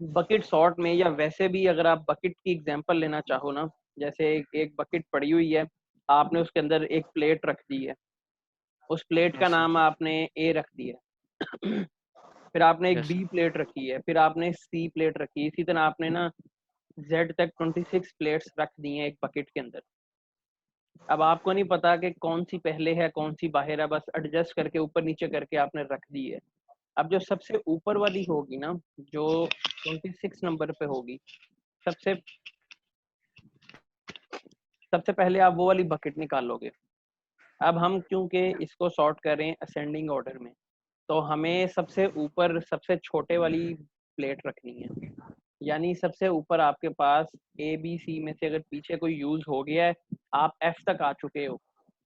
Bucket sort में या वैसे भी अगर आप बकेट की एग्जांपल लेना चाहो ना, जैसे एक बकेट पड़ी हुई है, आपने उसके अंदर एक प्लेट रख दी है, उस प्लेट का यस सर। नाम आपने ए रख दिया फिर आपने एक यस बी सर। प्लेट रखी है, फिर आपने सी प्लेट रखी है, इसी तरह आपने ना जेड तक 26 प्लेट्स रख दी हैं एक बकेट के अंदर। अब आपको नहीं पता कि कौन सी पहले है कौन सी बाहर है, बस एडजस्ट करके ऊपर नीचे करके आपने रख दी है। अब जो सबसे ऊपर वाली होगी ना, जो 26 नंबर पे होगी, सबसे सबसे पहले आप वो वाली बकेट निकालोगे। अब हम क्योंकि इसको सॉर्ट कर रहे हैं असेंडिंग ऑर्डर में, तो हमें सबसे ऊपर सबसे छोटे वाली प्लेट रखनी है। यानी सबसे ऊपर आपके पास ए बी सी में से अगर पीछे कोई यूज हो गया है, आप एफ तक आ चुके हो,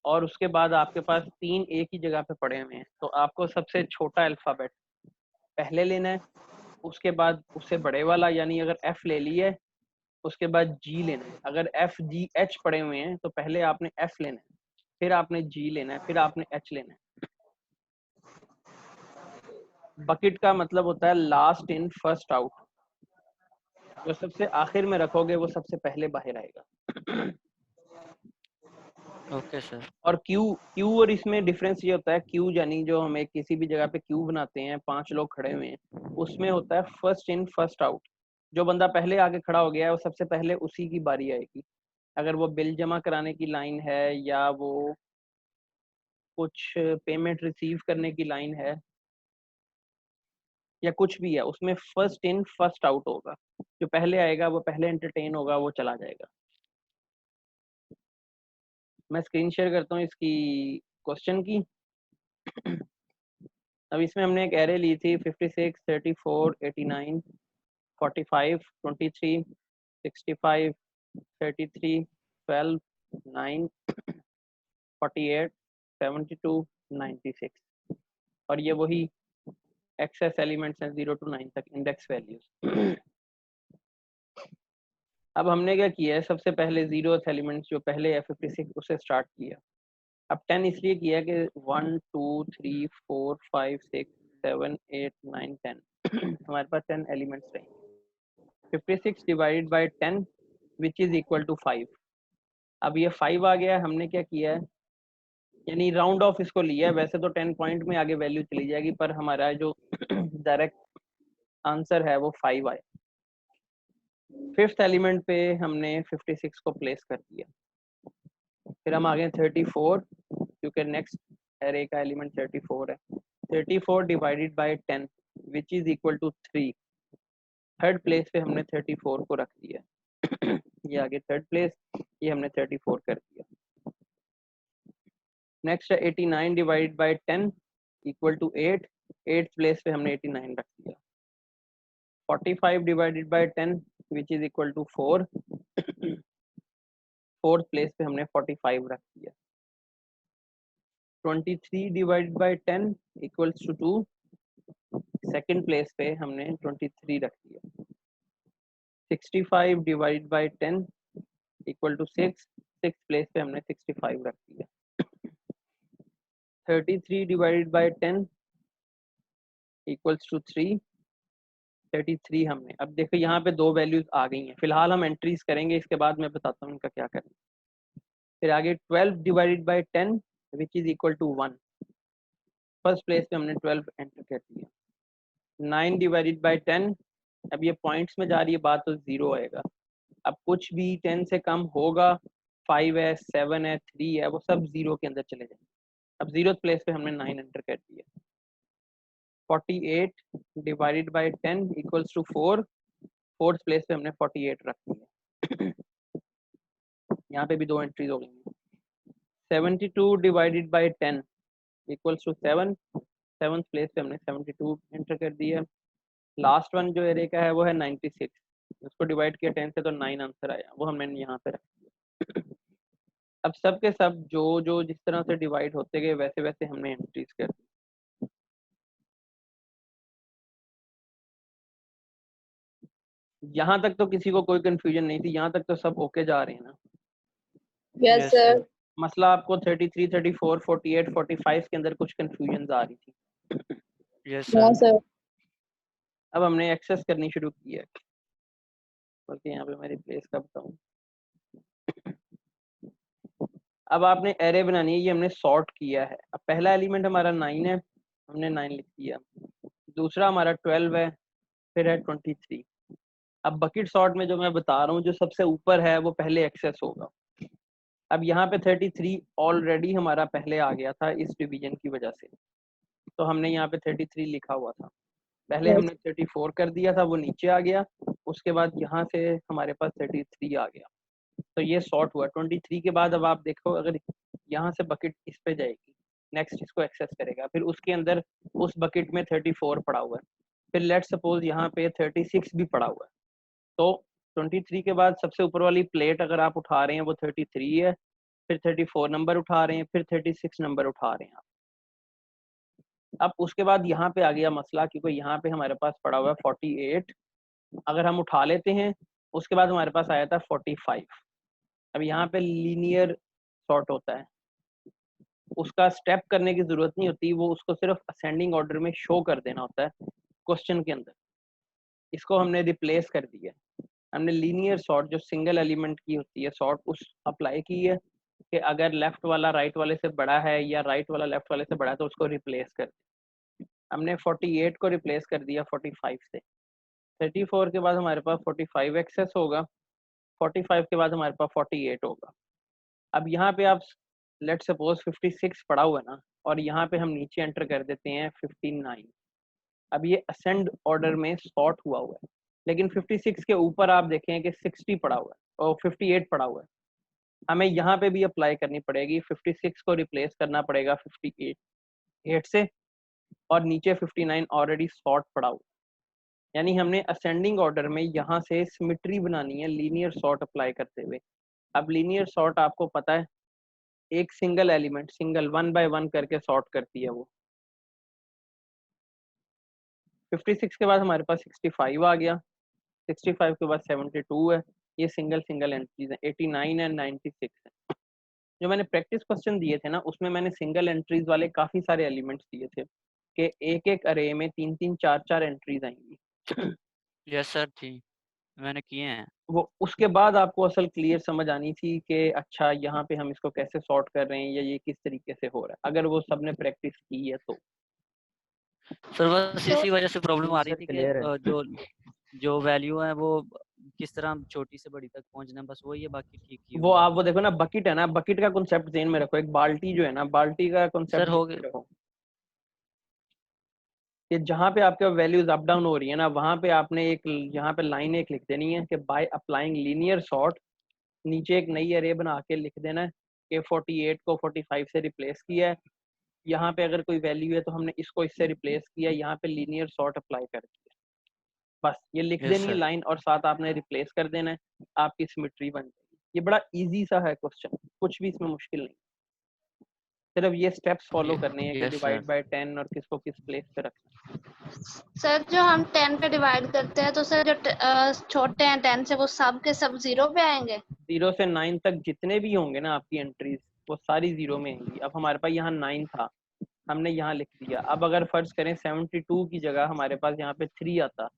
और उसके बाद आपके पास 3 एक ही जगह पे पड़े हुए हैं, तो आपको सबसे छोटा अल्फ़ाबेट पहले लेना है, उसके बाद उससे बड़े वाला, यानी अगर एफ ले लिया है उसके बाद जी लेना है। अगर एफ जी एच पड़े हुए हैं तो पहले आपने एफ लेना है, फिर आपने जी लेना है, फिर आपने एच लेना है। बकेट का मतलब होता है लास्ट इन फर्स्ट आउट, जो सबसे आखिर में रखोगे वो सबसे पहले बाहर आएगा। Okay sir. और क्यू क्यू और इसमें डिफरेंस ये होता है, क्यू यानी जो हमें किसी भी जगह पे क्यू बनाते हैं, 5 लोग खड़े हुए हैं, उसमें होता है फर्स्ट इन फर्स्ट आउट। जो बंदा पहले आके खड़ा हो गया है वो सबसे पहले उसी की बारी आएगी। अगर वो बिल जमा कराने की लाइन है, या वो कुछ पेमेंट रिसीव करने की लाइन है, या कुछ भी है, उसमें फर्स्ट इन फर्स्ट आउट होगा। जो पहले आएगा वो पहले एंटरटेन होगा, वो चला जाएगा। मैं स्क्रीन शेयर करता हूँ इसकी क्वेश्चन की। अब इसमें हमने एक एरे ली थी 56, 34, 89, 45, 23, 65, 33, 12, 9, 48, 72, 96। और ये वही एक्सेस एलिमेंट्स हैं 0 to 9 तक, इंडेक्स वैल्यूज। अब हमने क्या किया है, सबसे पहले 0th एलिमेंट्स जो पहले है 56 उसे स्टार्ट किया। अब 10 इसलिए किया कि 1 2 3 4 5 6 7 8 9 10 हमारे पास 10 एलिमेंट्स रहे। 56 divided by 10 which is equal to 5। अब ये 5 आ गया, हमने क्या किया है, यानी राउंड ऑफ इसको लिया है। वैसे तो 10 पॉइंट में आगे वैल्यू चली जाएगी, पर हमारा जो डायरेक्ट आंसर है वो 5 आया। फिफ्थ एलिमेंट पे हमने 56 को प्लेस कर दिया। फिर हम आ गए 34, क्योंकि नेक्स्ट एरे का एलिमेंट 34 है। 34 divided by 10 which is equal to 3। Third place पे हमने 34 को रख दिया। ये आगे थर्ड प्लेस, ये हमने 34 कर दिया। नेक्स्ट है 89 divided by 10 equal to 8। Eighth place पे हमने 89 रख दिया। 45 divided by 10 which is equal to 4। Fourth place पे हमने 45 रख दिया। 23 divided by 10 equals to 2। Second place पे हमने 23 रख दिया। 65 divided by 10 equal to 6। Six place पे हमने 65 रख दिया। 33 डिवाइडेड बाय 10 इक्वल्स टू 3। 33 हमने, अब देखो यहाँ पे दो वैल्यूज आ गई हैं। फिलहाल हम एंट्रीज करेंगे, इसके बाद मैं बताता हूँ इनका क्या करें। फिर आगे 12 divided by 10 which is equal to 1। First place पे हमने 12 एंटर कर दिया। 9 डिवाइडेड बाय 10, अब ये पॉइंट्स में जा रही है बात, तो 0 आएगा। अब कुछ भी 10 से कम होगा, 5 है 7 है 3 है, वो सब 0 के अंदर चले जाएंगे। अब 0th प्लेस पे हमने 9 एंटर कर दिया। 48 divided by 10 equals to 4। Fourth place पे हमने 48 रख दिया। यहाँ पे भी दो एंट्रीज हो गई। 72 divided by 10 equals to 7। Seventh place पे हमने 72 एंटर कर दिया। लास्ट वन जो एरे का है वो है 96। उसको डिवाइड किया 10 से तो 9 आंसर आया, वो हमने यहाँ पे रख दिया। अब सब के सब जो जो जिस तरह से डिवाइड होते गए वैसे वैसे हमने एंट्रीज कर दी। यहाँ तक तो किसी को कोई कंफ्यूजन नहीं थी, यहाँ तक तो सब ओके जा रहे हैं ना। Yes yes sir. सर। मसला आपको 33, 34, 48, 45 के अंदर कुछ कंफ्यूजन आ रही थी। यस हाँ सर। सर। अब हमने एक्सेस करनी शुरू की है, बल्कि यहाँ पे मैं रिप्लेस का बताऊँ। अब आपने एरे बनानी है, ये हमने सॉर्ट किया है। अब पहला एलिमेंट हमारा 9 है, हमने 9 लिख दिया। दूसरा हमारा 12 है, फिर है 23। अब बकेट सॉर्ट में जो मैं बता रहा हूँ, जो सबसे ऊपर है वो पहले एक्सेस होगा। अब यहाँ पे 33 ऑलरेडी हमारा पहले आ गया था इस डिवीजन की वजह से, तो हमने यहाँ पे 33 लिखा हुआ था। पहले हमने 34 कर दिया था, वो नीचे आ गया। उसके बाद यहाँ से हमारे पास 33 आ गया, तो ये सॉर्ट हुआ। 23 के बाद अब आप देखो, अगर यहाँ से बकेट इस पे जाएगी, नेक्स्ट इसको एक्सेस करेगा, फिर उसके अंदर उस बकेट में 34 पड़ा हुआ है, फिर लेट सपोज यहाँ पे 36 भी पड़ा हुआ है। तो 23 के बाद सबसे ऊपर वाली प्लेट अगर आप उठा रहे हैं वो 33 है, फिर 34 नंबर उठा रहे हैं, फिर 36 नंबर उठा रहे हैं आप। अब उसके बाद यहाँ पे आ गया मसला, क्योंकि यहाँ पे हमारे पास पड़ा हुआ है 48, अगर हम उठा लेते हैं उसके बाद हमारे पास आया था 45। अब यहाँ पे लीनियर सॉर्ट होता है, उसका स्टेप करने की जरूरत नहीं होती, वो उसको सिर्फ असेंडिंग ऑर्डर में शो कर देना होता है क्वेश्चन के अंदर। इसको हमने रिप्लेस कर दिया, हमने लीनियर सॉर्ट जो सिंगल एलिमेंट की होती है सॉर्ट उस अप्लाई की है, कि अगर लेफ्ट वाला राइट वाले से बड़ा है या राइट वाला लेफ्ट वाले से बड़ा है तो उसको रिप्लेस कर दिया। हमने 48 को रिप्लेस कर दिया 45 से। 34 के बाद हमारे पास 45 एक्सेस होगा, 45 के बाद हमारे पास 48 होगा। अब यहाँ पे आप लेट सपोज 56 पड़ा हुआ है ना, और यहाँ पे हम नीचे एंटर कर देते हैं 59। अब ये असेंड ऑर्डर में सॉर्ट हुआ हुआ है, लेकिन 56 के ऊपर आप देखें कि 60 पड़ा हुआ है और 58 पड़ा हुआ है। हमें यहाँ पे भी अप्लाई करनी पड़ेगी, 56 को रिप्लेस करना पड़ेगा 58 से, और नीचे 59 ऑलरेडी सॉर्ट पड़ा हुआ। यानी हमने असेंडिंग ऑर्डर में यहाँ से सिमेट्री बनानी है लीनियर सॉर्ट अप्लाई करते हुए। अब लीनियर सॉर्ट आपको पता है, एक सिंगल एलिमेंट सिंगल 1 बाय 1 करके सॉर्ट करती है वो। 56 के बाद हमारे पास 65 आ गया, 65 के बाद 72 है। ये सिंगल सिंगल एंट्रीज है, 89 है, 96 है। जो मैंने प्रैक्टिस क्वेश्चन दिए थे ना, उसमें मैंने सिंगल एंट्रीज वाले काफी सारे एलिमेंट्स दिए थे कि एक एक अरे में 3-3 4-4 एंट्रीज आएंगी। यस सर जी, मैंने किए हैं वो उसके बाद आपको असल क्लियर समझ आनी थी कि अच्छा यहाँ पे हम इसको कैसे सॉर्ट कर रहे हैं या ये किस तरीके से हो रहा है, अगर वो सबने प्रैक्टिस की है तो। सर। बस इसी वजह से प्रॉब्लम आ रही सर थी कि क्लियर है। जो जो वैल्यू है वो किस तरह छोटी से बड़ी तक पहुंचना, बस वही है, बाकी ठीक ही वो हुआ आप है। वो देखो ना, बकेट है ना, बकेट का कॉन्सेप्ट ज़हन में रखो। एक बाल्टी जो है ना, बाल्टी का कॉन्सेप्ट सर हो ज़हन गया में रखो कि जहाँ पे आपके वैल्यूज अप डाउन हो रही है ना, वहाँ पे आपने एक यहाँ पे लाइन एक लिख देनी है कि बाय अप्लाइंग लीनियर सॉर्ट, नीचे एक नई अरे बना के लिख देना है कि 48 को 45 से रिप्लेस किया है। यहाँ पे अगर कोई वैल्यू है तो हमने इसको इससे रिप्लेस किया, यहाँ पे लीनियर सॉर्ट अप्लाई कर दिया। बस ये लिख यस देनी है सर। लाइन, और साथ आपने रिप्लेस कर देना है, आपकी सिमेट्री बन जाएगी। ये बड़ा इजी सा है क्वेश्चन, कुछ भी इसमें मुश्किल नहीं, सिर्फ ये स्टेप्स फॉलो करने हैं कि यस डिवाइड सर। बाय 10 और किसको किस प्लेस पे रखना। सर जो हम 10 पे डिवाइड करते हैं तो सर जो छोटे हैं 10 से वो सब के सब 0 पे आएंगे। 0 से 9 तक जितने भी होंगे ना आपकी एंट्रीज, वो सारी 0 में आएंगी। अब हमारे पास यहाँ 9 था, हमने यहाँ लिख दिया। अब अगर फर्ज करें 72 की जगह हमारे पास यहाँ पे 3 आता,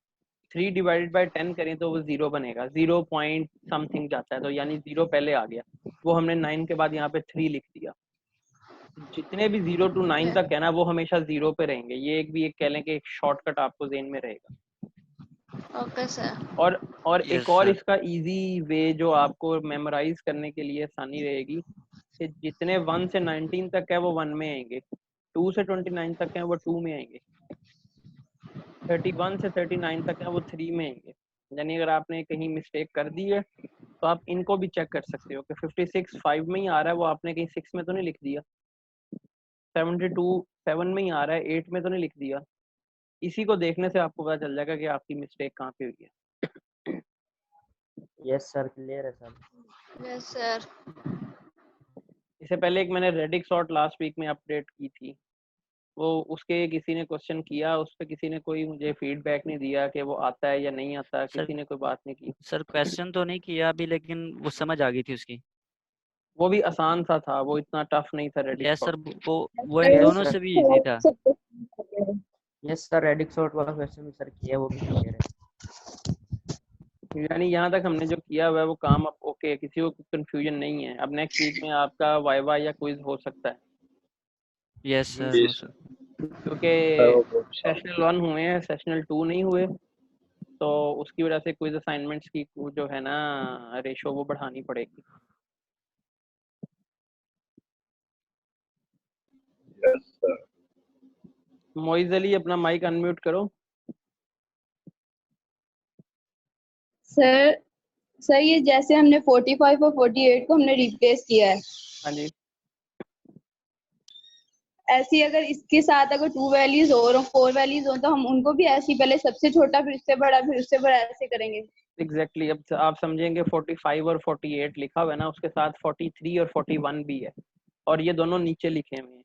3 डिवाइडेड बाय 10 करें तो वो 0 बनेगा, 0 पॉइंट समथिंग जाता है, तो यानी 0 पहले आ गया। वो हमने 9 के बाद यहाँ पे 3 लिख दिया। जितने भी 0 to 9 तक है ना, वो हमेशा 0 पे रहेंगे। ये एक भी एक कह लें कि एक शॉर्टकट आपको जेन में रहेगा। Okay sir. और यस एक और सर। इसका इजी वे जो आपको मेमोराइज करने के लिए आसानी रहेगी, कि जितने 1 से 19 तक है वो 1 में आएंगे, 2 से 29 तक है वो 2 में आएंगे, 31 से 39 तक है वो 3 में आएंगे। यानी अगर आपने कहीं मिस्टेक कर दी है तो आप इनको भी चेक कर सकते हो कि 56 5 में ही आ रहा है, वो आपने कहीं 6 में तो नहीं लिख दिया। 72 7 में ही आ रहा है, 8 में तो नहीं लिख दिया। इसी को देखने से आपको पता चल जाएगा कि आपकी मिस्टेक कहाँ पे हुई है। यस सर क्लियर है सर। Yes sir. इससे पहले एक मैंने रेडिक सॉर्ट लास्ट वीक में अपडेट की थी, वो उसके किसी ने क्वेश्चन किया, उस पर किसी ने कोई मुझे फीडबैक नहीं दिया कि वो आता है या नहीं आता, सर किसी ने कोई बात नहीं की। सर क्वेश्चन तो नहीं किया अभी, लेकिन वो समझ आ गई थी उसकी। वो भी आसान सा था, वो इतना टफ नहीं था रेडिक यस सर, सॉर्ट। वो इन यस दोनों सर। से भी इजी था। यस सर, एडिक सॉर्ट वाला क्वेश्चन भी सर किया है, वो भी क्लियर है। यानी यहाँ तक हमने जो किया हुआ है वो काम अब ओके है, किसी को कंफ्यूजन नहीं है। अब नेक्स्ट वीक में आपका वाइवा या क्विज हो सकता है, यस सर जी हो सर। क्योंकि सेशनल 1 हुए हैं, सेशनल 2 नहीं हुए, तो उसकी वजह से क्विज असाइनमेंट्स की जो है ना रेशो वो बढ़ानी पड़ेगी। Yes sir. मोइज अली अपना माइक अनम्यूट करो। सर सर ये जैसे हमने 45 और 48 को हमने रिप्लेस किया है, हाँ जी, ऐसे ही अगर इसके साथ अगर 2 वैल्यूज और 4 वैल्यूज हो तो हम उनको भी ऐसे ही पहले सबसे छोटा फिर उससे बड़ा फिर उससे बड़ा ऐसे करेंगे। एग्जैक्टली अब आप समझेंगे 45 और 48 लिखा हुआ है ना, उसके साथ 43 और 41 भी है, और ये दोनों नीचे लिखे हुए हैं।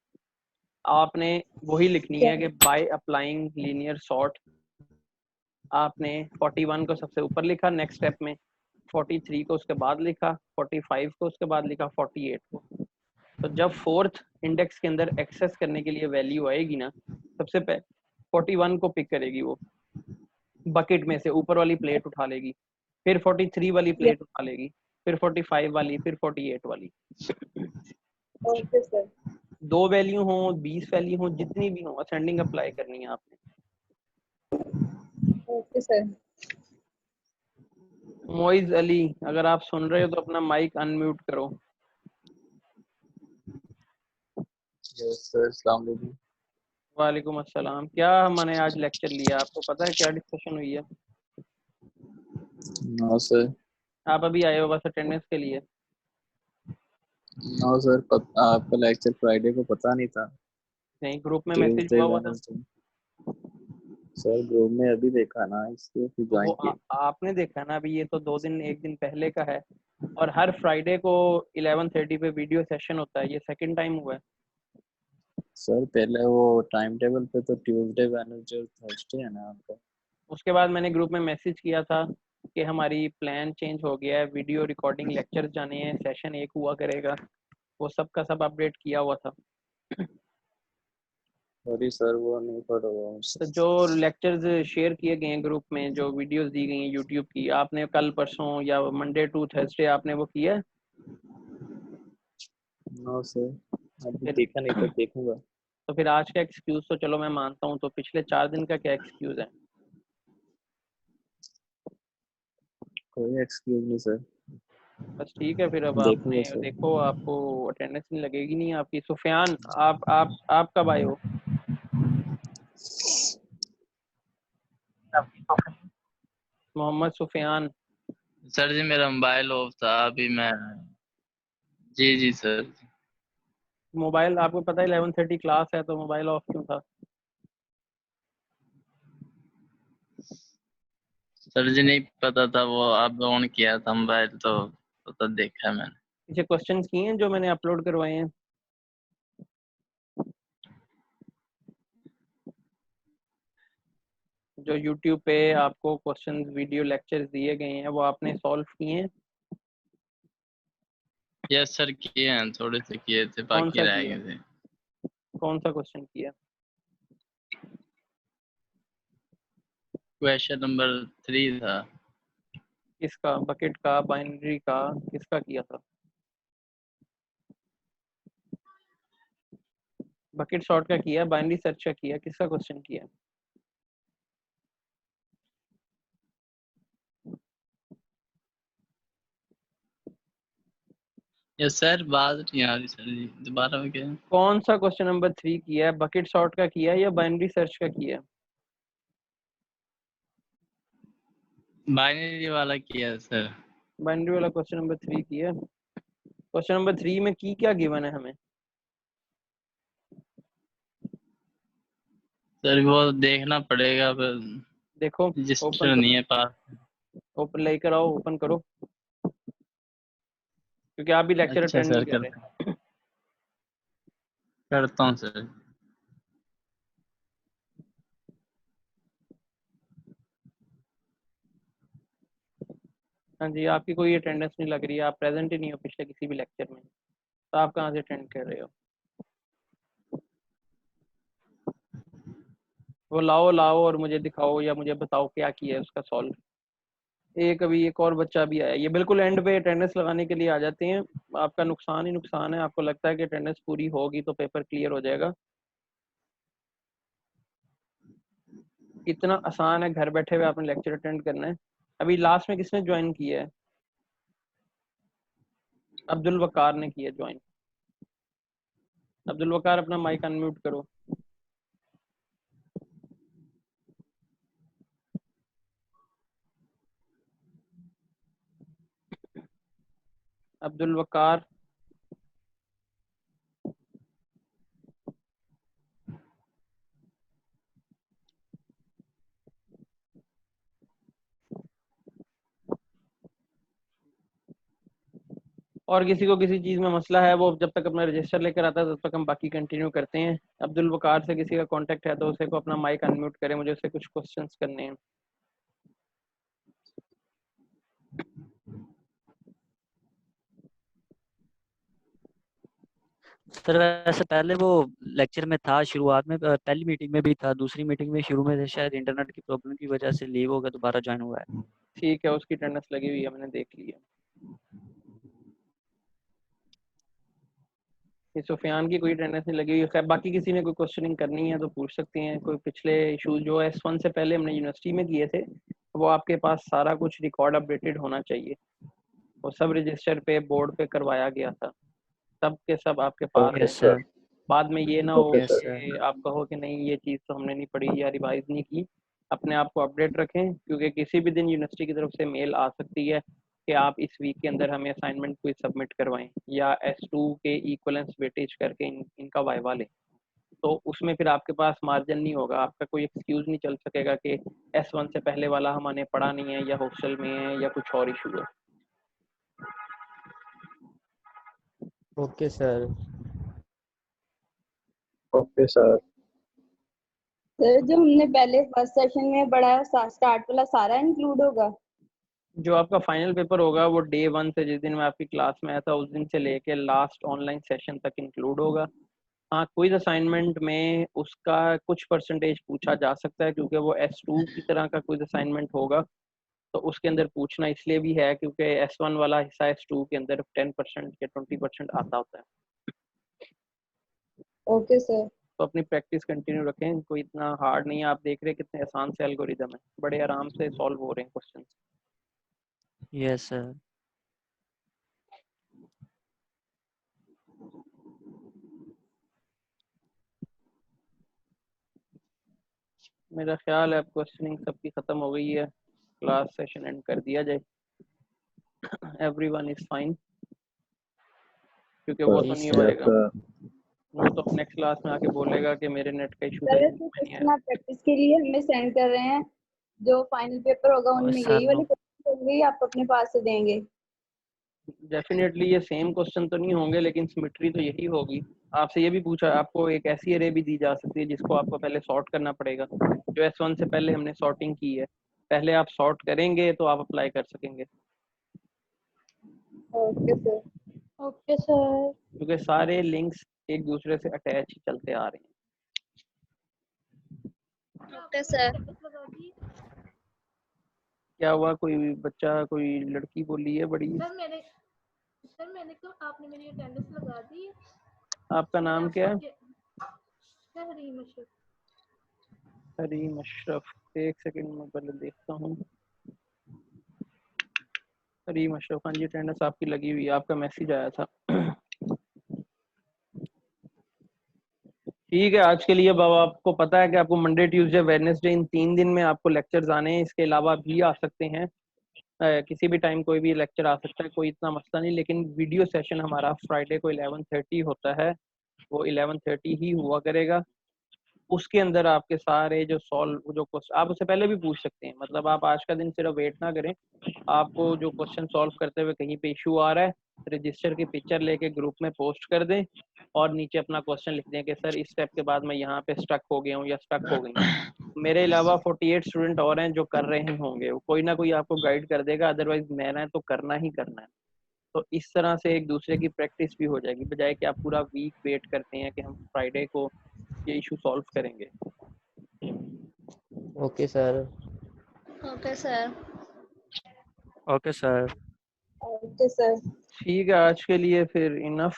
आपने वही लिखनी है कि बाय अप्लाइंग लीनियर सॉर्ट आपने 41 को सबसे ऊपर लिखा, नेक्स्ट स्टेप में 43 को उसके बाद लिखा, 45 को उसके बाद लिखा, 48 को। तो जब फोर्थ इंडेक्स के अंदर एक्सेस करने के लिए वैल्यू आएगी ना, सबसे पहले 41 को पिक करेगी, वो बकेट में से ऊपर वाली प्लेट उठा लेगी, फिर 43 वाली प्लेट उठा लेगी, फिर 45 वाली, फिर 48 वाली। Okay sir. 2 वैल्यू हो, 20 वैल्यू हो, जितनी भी हो, असेंडिंग अप्लाई करनी है आपने। Okay sir. मोइज अली अगर आप सुन रहे हो तो अपना माइक अनम्यूट करो। यस सर, अस्सलाम वालेकुम। वालेकुम अस्सलाम। क्या हमने आज लेक्चर लिया, आपको पता है क्या डिस्कशन हुई है? No sir. आप अभी आए हो बस अटेंडेंस के लिए? नो सर, आपका लेक्चर फ्राइडे को पता नहीं था। नहीं, ग्रुप में मैसेज ट्यूसडे हुआ हुआ था। वेडनेसडे सर ग्रुप में अभी देखा ना, इसलिए फिर तो वो ज्वाइन किया। आपने देखा ना, अभी ये तो 2 दिन 1 दिन पहले का है, और हर फ्राइडे को 11:30 पे वीडियो सेशन होता है, ये सेकंड टाइम हुआ है। सर पहले वो टाइम टेबल पे तो ट्यूसडे वेडनेसडे और थर्सडे है ना आपका। उसके बाद मैंने ग्रुप में मैसेज किया था कि हमारी प्लान चेंज हो गया है, वीडियो रिकॉर्डिंग लेक्चर जाने हैं, सेशन 1 हुआ करेगा, वो सब का सब अपडेट किया हुआ था। सॉरी सर, वो नहीं पढ़ा हुआ तो मुझसे। जो लेक्चर्स शेयर किए गए हैं ग्रुप में, जो वीडियोस दी गई हैं यूट्यूब की, आपने कल परसों या मंडे टू थर्सडे आपने वो किया है? नो सर, अभी फिर देखा नहीं, तो देखूंगा। तो फिर आज का एक्सक्यूज तो चलो मैं मानता हूँ, तो पिछले 4 दिन का क्या एक्सक्यूज है? कोई एक्सक्यूज नहीं सर। बस ठीक है, फिर अब देखूंगा आपने सर। देखो, आपको अटेंडेंस नहीं लगेगी नहीं आपकी। सुफियान, आप कब आए हो? मोहम्मद सुफियान। सर जी मेरा मोबाइल ऑफ था अभी मैं। जी जी सर। मोबाइल आपको पता है 11:30 क्लास है, तो मोबाइल ऑफ क्यों था? सर जी नहीं पता था, वो अब ऑन किया था मोबाइल तो देखा मैंने। पीछे क्वेश्चंस किए हैं जो मैंने अपलोड करवाए हैं? जो यूट्यूब पे आपको क्वेश्चंस वीडियो लेक्चर्स दिए गए हैं, वो आपने सॉल्व किए हैं? यस सर किए हैं, थोड़े से किए थे, कौन बाकी सा रह किया? गए थे। कौन सा क्वेश्चन किया? क्वेश्चन नंबर 3 था। किसका? बकेट का, बाइनरी का, किसका किया था? बकेट सॉर्ट का किया, बाइनरी सर्च का किया, किसका क्वेश्चन किया? यस सर, बात नहीं आ रही सर जी, दोबारा में क्या? कौन सा क्वेश्चन नंबर 3 किया है? बकेट सॉर्ट का किया या बाइनरी सर्च का किया? बाइनरी वाला किया सर। बाइनरी वाला क्वेश्चन नंबर 3 किया। क्वेश्चन नंबर 3 में की क्या गिवन है हमें? सर वो देखना पड़ेगा, फिर देखो, ओपन रजिस्टर करो, नहीं है पास। ओपन लेकर आओ, ओपन करो, क्योंकि आप भी लेक्चर अच्छा अटेंड नहीं सर, कर रहे। करता हूँ सर। हाँ जी, आपकी कोई अटेंडेंस नहीं लग रही है, आप प्रेजेंट ही नहीं हो पिछले किसी भी लेक्चर में, तो आप कहाँ से अटेंड कर रहे हो? वो लाओ लाओ और मुझे दिखाओ या मुझे बताओ क्या किया है उसका सॉल्व। एक अभी एक और बच्चा भी आया, ये बिल्कुल एंड पे अटेंडेंस लगाने के लिए आ जाते हैं। आपका नुकसान ही नुकसान है, आपको लगता है कि अटेंडेंस पूरी होगी तो पेपर क्लियर हो जाएगा। इतना आसान है, घर बैठे हुए आपने लेक्चर अटेंड करना है। अभी लास्ट में किसने ज्वाइन किया है? अब्दुल वकार ने किया ज्वाइन। अब्दुल वकार अपना माइक अनम्यूट करो। अब्दुल वकार, और किसी को किसी चीज़ में मसला है वो जब तक अपना रजिस्टर लेकर आता है तब तक हम बाकी कंटिन्यू करते हैं। अब्दुल वकार से किसी का कांटेक्ट है तो उसे को अपना माइक अनम्यूट करे, मुझे उससे कुछ क्वेश्चंस करने हैं। सर वैसे पहले वो लेक्चर में था, शुरुआत में पहली मीटिंग में भी था, दूसरी मीटिंग में शुरू में शायद इंटरनेट की प्रॉब्लम की वजह से लीव हो गया, दोबारा ज्वाइन हुआ है। ठीक है, उसकी अटेंडेंस लगी हुई है, मैंने देख लिया। ये सुफियान की कोई अटेंडेंस नहीं लगी हुई है। खैर बाकी किसी ने कोई क्वेश्चनिंग करनी है तो पूछ सकते हैं। कोई पिछले इशू जो S1 से पहले हमने यूनिवर्सिटी में किए थे वो आपके पास सारा कुछ रिकॉर्ड अपडेटेड होना चाहिए। वो सब रजिस्टर पे बोर्ड पे करवाया गया था, सब के सब आपके पास है। Yes sir. बाद में ये ना हो यस कि सर। आप कहो कि नहीं ये चीज़ तो हमने नहीं पढ़ी या रिवाइज नहीं की। अपने आप को अपडेट रखें, क्योंकि किसी भी दिन यूनिवर्सिटी की तरफ से मेल आ सकती है कि आप इस वीक के अंदर हमें असाइनमेंट कोई सबमिट करवाएं या S2 के इक्वलेंस वेटेज करके इनका वाइवा लें। तो उसमें फिर आपके पास मार्जिन नहीं होगा, आपका कोई एक्सक्यूज नहीं चल सकेगा कि S1 से पहले वाला हमने पढ़ा नहीं है या हॉस्टल में है या कुछ और इशू है। Okay sir. Okay sir. Sir जो हमने पहले फर्स्ट सेशन में पढ़ा स्टार्ट वाला सारा इंक्लूड होगा? जो आपका फाइनल पेपर होगा वो डे 1 से, जिस दिन मैं आपकी क्लास में आया था उस दिन से लेके लास्ट ऑनलाइन सेशन तक इंक्लूड होगा। हाँ, क्विज असाइनमेंट में उसका कुछ परसेंटेज पूछा जा सकता है क्योंकि वो S2 की तरह का क्विज असाइनमेंट होगा, तो उसके अंदर पूछना इसलिए भी है क्योंकि S1 वाला हिस्सा S2 के अंदर 10% या 20% आता होता है। Okay sir. तो अपनी प्रैक्टिस कंटिन्यू रखें, कोई इतना हार्ड नहीं है। आप देख रहे हैं कितने आसान से एल्गोरिदम है, बड़े आराम से सॉल्व हो रहे हैं क्वेश्चन। Yes sir. मेरा ख्याल है अब क्वेश्चनिंग सबकी खत्म हो गई है, क्लास सेशन एंड कर दिया जाए। एवरीवन इज फाइन, क्योंकि वो तो नहीं होएगा, वो तो नेक्स्ट क्लास में आके बोलेगा कि मेरे नेट का इशू था सर इसलिए जो मैं नहीं क्वेश्चन आया। आप प्रैक्टिस के लिए हमें सेंड कर रहे हैं, जो फाइनल पेपर होगा और उनमें सर यही वाले क्वेश्चन होंगे या आप अपने पास से देंगे? डेफिनेटली ये सेम क्वेश्चन तो नहीं होंगे लेकिन सिमेट्री तो यही होगी। आपसे ये भी पूछा, आपको एक ऐसी अरे भी दी जा सकती है जिसको आपको पहले सॉर्ट करना पड़ेगा। जो S1 से पहले हमने सॉर्टिंग की है, पहले आप सॉर्ट करेंगे तो आप अप्लाई कर सकेंगे, ओके सर। Okay sir. क्योंकि सारे लिंक्स एक दूसरे से अटैच ही चलते आ रहे हैं। Okay sir. क्या हुआ, कोई बच्चा कोई लड़की बोली है बड़ी? सर मैंने तो आपने मेरी अटेंडेंस लगा दी है। आपका नाम क्या है? सर हरीम अशरफ। हरीम अशरफ, एक सेकंड में पहले देखता हूँ। हरीम अशरफ, हाँ जी अटेंडेंस आपकी लगी हुई है, आपका मैसेज आया था। ठीक है, आज के लिए बाबा आपको पता है कि आपको मंडे ट्यूसडे वेडनेसडे इन 3 दिन में आपको लेक्चर्स आने हैं। इसके अलावा भी आ सकते हैं, किसी भी टाइम कोई भी लेक्चर आ सकता है, कोई इतना मसला नहीं। लेकिन वीडियो सेशन हमारा फ्राइडे को 11:30 होता है, वो 11:30 ही हुआ करेगा। उसके अंदर आपके सारे जो सॉल्व जो क्वेश्चन आप उससे पहले भी पूछ सकते हैं, मतलब आप आज का दिन सिर्फ वेट ना करें। आपको जो क्वेश्चन सॉल्व करते हुए कहीं पे इशू आ रहा है, रजिस्टर की पिक्चर लेके ग्रुप में पोस्ट कर दें और नीचे अपना क्वेश्चन लिख दें कि सर इस स्टेप के बाद मैं यहाँ पे स्टक हो गया हूँ या स्टक हो गई हूँ। मेरे अलावा 48 स्टूडेंट और हैं जो कर रहे होंगे, कोई ना कोई आपको गाइड कर देगा, अदरवाइज मैंने तो करना ही करना है। तो इस तरह से एक दूसरे की प्रैक्टिस भी हो जाएगी, बजाय कि आप पूरा वीक वेट करते हैं कि हम फ्राइडे को ये इशू सॉल्व करेंगे। Okay sir. Okay sir. Okay sir. Okay sir. ठीक है, आज के लिए फिर इनफ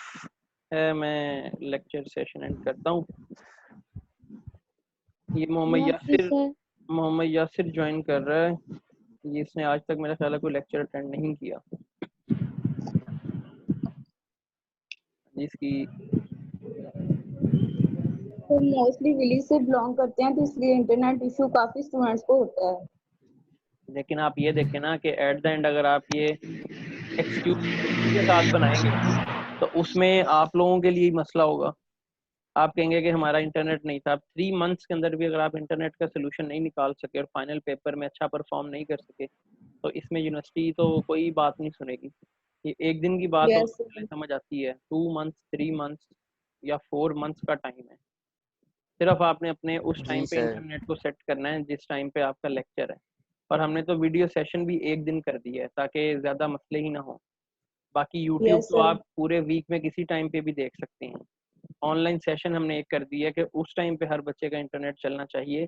है, मैं लेक्चर सेशन एंड करता हूँ। ये मोहम्मद यासिर ज्वाइन कर रहा है। ये इसने आज तक मेरा ख्याल है कोई लेक्चर अटेंड नहीं किया। जिसकी तो मोस्टली विलेज से बिलोंग करते हैं तो इसलिए इंटरनेट इशू काफी स्टूडेंट्स को होता है। लेकिन आप ये देखें ना कि एट द एंड अगर आप ये एक्सक्यूज के साथ बनाएंगे तो उसमें आप लोगों के लिए ही मसला होगा। आप कहेंगे कि हमारा इंटरनेट नहीं था। 3 मंथ्स के अंदर भी अगर आप इंटरनेट का सोल्यूशन नहीं निकाल सके और फाइनल पेपर में अच्छा परफॉर्म नहीं कर सके तो इसमें यूनिवर्सिटी तो कोई बात नहीं सुनेगी। ये एक दिन की बात हो यस तो पहले समझ आती है। 2 मंथ्स 3 मंथ्स या 4 मंथ्स का टाइम है। सिर्फ आपने अपने उस जी टाइम पे सर। इंटरनेट को सेट करना है जिस टाइम पे आपका लेक्चर है। और हमने तो वीडियो सेशन भी एक दिन कर दिया है ताकि ज़्यादा मसले ही ना हो। बाकी यूट्यूब यस तो सर। आप पूरे वीक में किसी टाइम पे भी देख सकते हैं। ऑनलाइन सेशन हमने एक कर दिया है कि उस टाइम पे हर बच्चे का इंटरनेट चलना चाहिए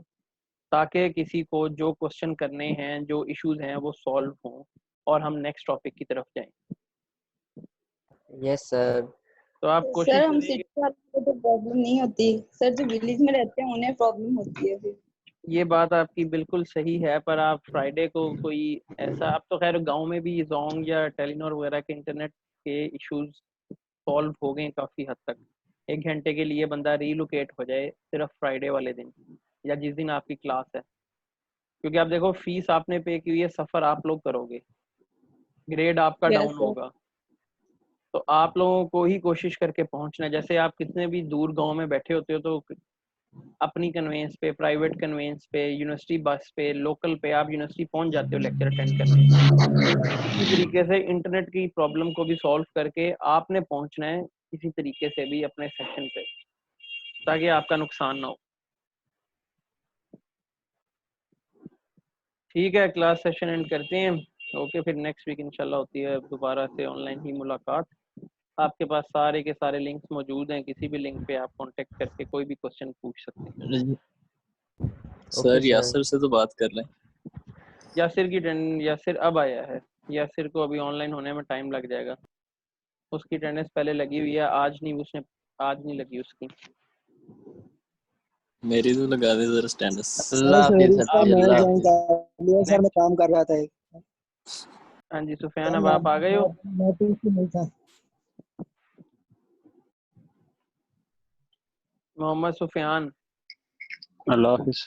ताकि किसी को जो क्वेश्चन करने हैं, जो इश्यूज हैं वो सॉल्व हों और हम नेक्स्ट टॉपिक की तरफ जाएं। Yes sir. तो आप कोशिश सर हम करें कि सिटी वालों को तो प्रॉब्लम नहीं होती सर, जो विलेज में रहते हैं उन्हें प्रॉब्लम होती है फिर। ये बात आपकी बिल्कुल सही है, पर आप फ्राइडे को कोई ऐसा, आप तो खैर गांव में भी जोंग या टेलीनॉर वगैरह के इंटरनेट के इश्यूज सॉल्व हो गए काफ़ी हद तक। 1 घंटे के लिए बंदा रीलोकेट हो जाए सिर्फ फ्राइडे वाले दिन या जिस दिन आपकी क्लास है। क्योंकि आप देखो फीस आपने पे की हुई है, सफ़र आप लोग करोगे, ग्रेड आपका यस डाउन सर। होगा। तो आप लोगों को ही कोशिश करके पहुंचना है। जैसे आप कितने भी दूर गांव में बैठे होते हो तो अपनी कन्वेंस पे, प्राइवेट कन्वेंस पे, यूनिवर्सिटी बस पे, लोकल पे आप यूनिवर्सिटी पहुंच जाते हो लेक्चर अटेंड करने। इसी तरीके से इंटरनेट की प्रॉब्लम को भी सॉल्व करके आपने पहुंचना है किसी तरीके से भी अपने सेक्शन पे ताकि आपका नुकसान ना हो। ठीक है, क्लास सेशन एंड करते हैं। ओके, फिर नेक्स्ट वीक इंशाल्लाह होती है दोबारा से ऑनलाइन ही मुलाकात। आपके पास सारे के सारे लिंक्स मौजूद हैं, किसी भी लिंक पे आप कांटेक्ट करके कोई भी क्वेश्चन पूछ सकते हैं। सर यासिर से तो बात कर लें। यासिर अब आया है। यासिर को अभी ऑनलाइन होने में टाइम लग जाएगा। उसकी अटेंडेंस पहले लगी हुई है, आज नहीं लगी उसकी। मेरी तो लगा दे जरा स्टेटस। अल्लाह हाफिज सर जी, अल्लाह ज्वाइन हाफिज। कर लिया सर, मैं काम कर रहा था एक। हाँ जी सुफियान, अब आप आ गए हो? नहीं था। मोहम्मद सुफियान। अल्लाह हाफिज।